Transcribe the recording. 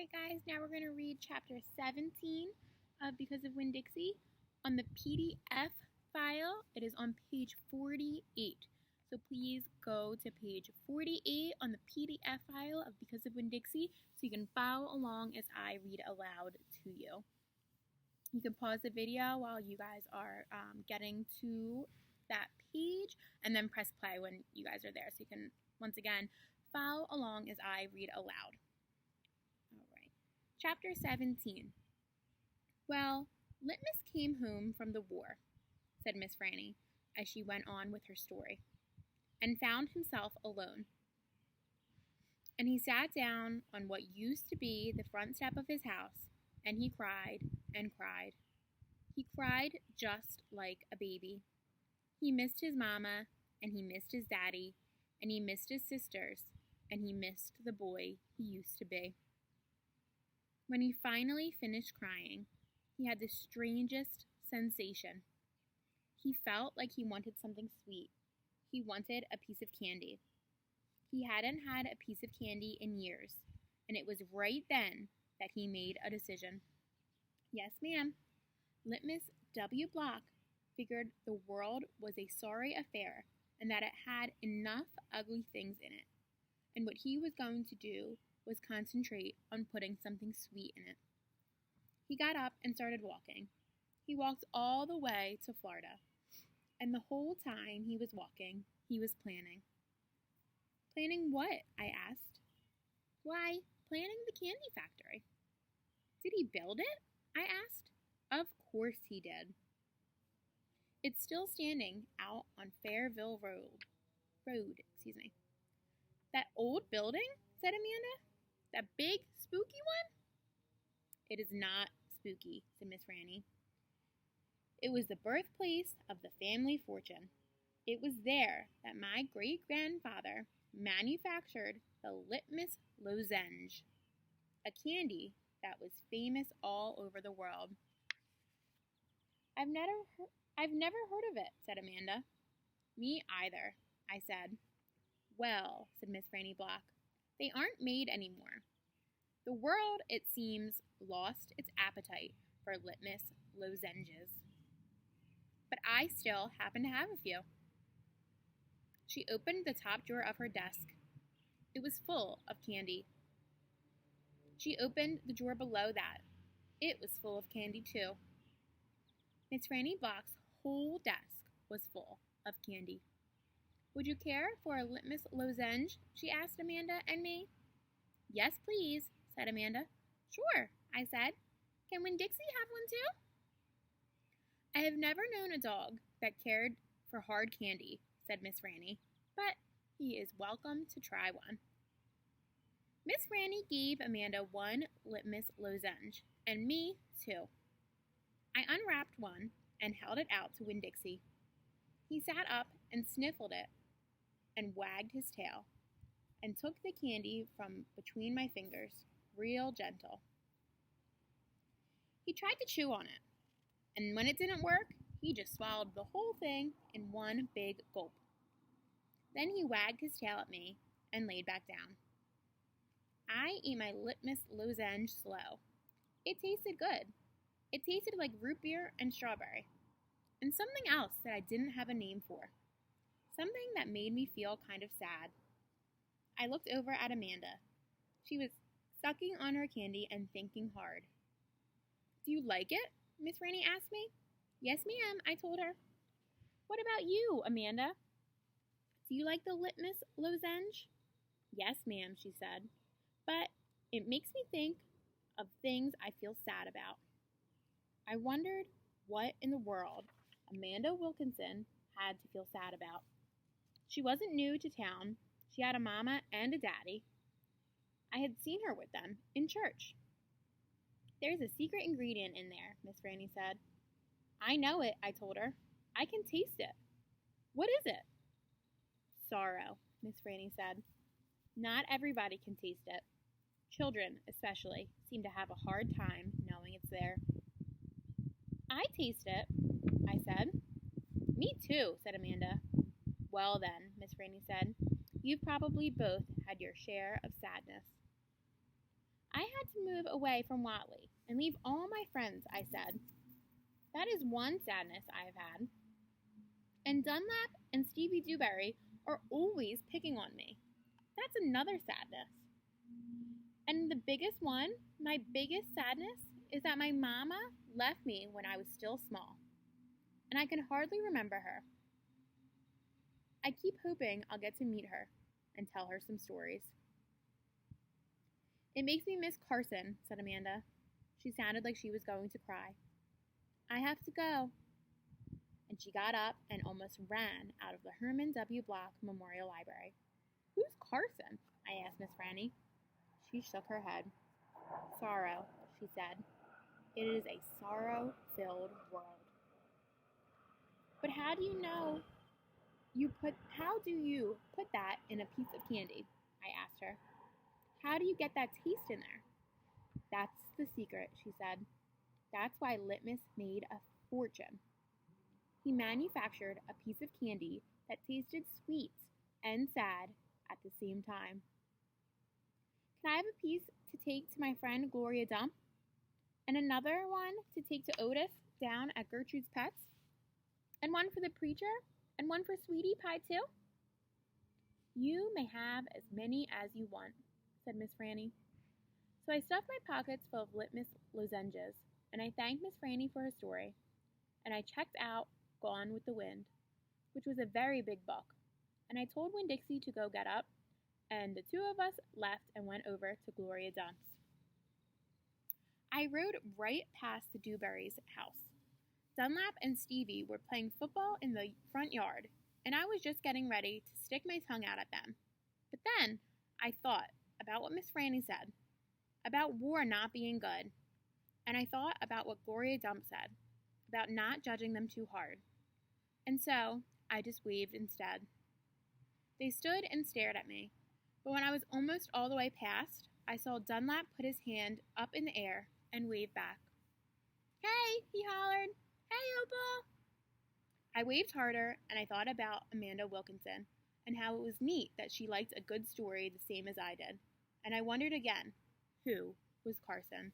Alright guys, now we're going to read chapter 17 of Because of Winn, Dixie on the PDF file. It is on page 48. So please go to page 48 on the PDF file of Because of Winn, Dixie so you can follow along as I read aloud to you. You can pause the video while you guys are getting to that page and then press play when you guys are there so you can, once again, follow along as I read aloud. Alright, chapter 17. Well, Litmus came home from the war, said Miss Franny, as she went on with her story, and found himself alone. And he sat down on what used to be the front step of his house, and he cried and cried. He cried just like a baby. He missed his mama, and he missed his daddy, and he missed his sisters, and he missed the boy he used to be. When he finally finished crying, he had the strangest sensation. He felt like he wanted something sweet. He wanted a piece of candy. He hadn't had a piece of candy in years, and it was right then that he made a decision. Yes, ma'am. Litmus W. Block figured the world was a sorry affair and that it had enough ugly things in it, and what he was going to do was concentrate on putting something sweet in it. He got up and started walking. He walked all the way to Florida, and the whole time he was walking, he was planning. Planning what? I asked. Why, planning the candy factory. Did he build it? I asked. Of course he did. It's still standing out on Fairville Road. That old building? Said Amanda. That big, spooky one? It is not spooky, said Miss Franny. It was the birthplace of the family fortune. It was there that my great-grandfather manufactured the Litmus lozenge, a candy that was famous all over the world. I've never heard of it, said Amanda. Me either, I said. Well, said Miss Franny Block, they aren't made anymore. The world, it seems, lost its appetite for Litmus lozenges. But I still happen to have a few. She opened the top drawer of her desk. It was full of candy. She opened the drawer below that. It was full of candy, too. Miss Franny Block's whole desk was full of candy. Would you care for a Litmus lozenge? She asked Amanda and me. Yes, please, said Amanda. Sure, I said. Can Winn Dixie have one too? I have never known a dog that cared for hard candy, said Miss Franny, but he is welcome to try one. Miss Franny gave Amanda one Litmus lozenge, and me two. I unwrapped one and held it out to Winn Dixie. He sat up and sniffled it and wagged his tail and took the candy from between my fingers, real gentle. He tried to chew on it, and when it didn't work, he just swallowed the whole thing in one big gulp. Then he wagged his tail at me and laid back down. I ate my Litmus lozenge slow. It tasted good. It tasted like root beer and strawberry, and something else that I didn't have a name for. Something that made me feel kind of sad. I looked over at Amanda. She was sucking on her candy and thinking hard. Do you like it? Miss Franny asked me. Yes, ma'am, I told her. What about you, Amanda? Do you like the Litmus lozenge? Yes, ma'am, she said. But it makes me think of things I feel sad about. I wondered what in the world Amanda Wilkinson had to feel sad about. She wasn't new to town. She had a mama and a daddy. I had seen her with them in church. There's a secret ingredient in there, Miss Franny said. I know it, I told her. I can taste it. What is it? Sorrow, Miss Franny said. Not everybody can taste it. Children, especially, seem to have a hard time knowing it's there. I taste it, I said. Me too, said Amanda. Well then, Miss Franny said, you've probably both had your share of sadness. I had to move away from Watley and leave all my friends, I said. That is one sadness I have had. And Dunlap and Stevie Dewberry are always picking on me. That's another sadness. And the biggest one, my biggest sadness, is that my mama left me when I was still small. And I can hardly remember her. I keep hoping I'll get to meet her and tell her some stories. It makes me miss Carson, said Amanda. She sounded like she was going to cry. I have to go. And she got up and almost ran out of the Herman W. Block Memorial Library. Who's Carson? I asked Miss Franny. She shook her head. Sorrow, she said. It is a sorrow-filled world. But how do you put that in a piece of candy? I asked her. How do you get that taste in there? That's the secret, she said. That's why Litmus made a fortune. He manufactured a piece of candy that tasted sweet and sad at the same time. Can I have a piece to take to my friend Gloria Dump? And another one to take to Otis down at Gertrude's Pets? And one for the preacher? And one for Sweetie Pie too? You may have as many as you want, said Miss Franny. So I stuffed my pockets full of Litmus lozenges, and I thanked Miss Franny for her story, and I checked out Gone with the Wind, which was a very big book, and I told Winn-Dixie to go get up, and the two of us left and went over to Gloria Dump's. I rode right past the Dewberry's house. Dunlap and Stevie were playing football in the front yard, and I was just getting ready to stick my tongue out at them. But then I thought about what Miss Franny said, about war not being good, and I thought about what Gloria Dump said, about not judging them too hard. And so I just waved instead. They stood and stared at me, but when I was almost all the way past, I saw Dunlap put his hand up in the air and wave back. Hey, he hollered. Hey, Opal. I waved harder, and I thought about Amanda Wilkinson and how it was neat that she liked a good story the same as I did. And I wondered again, who was Carson?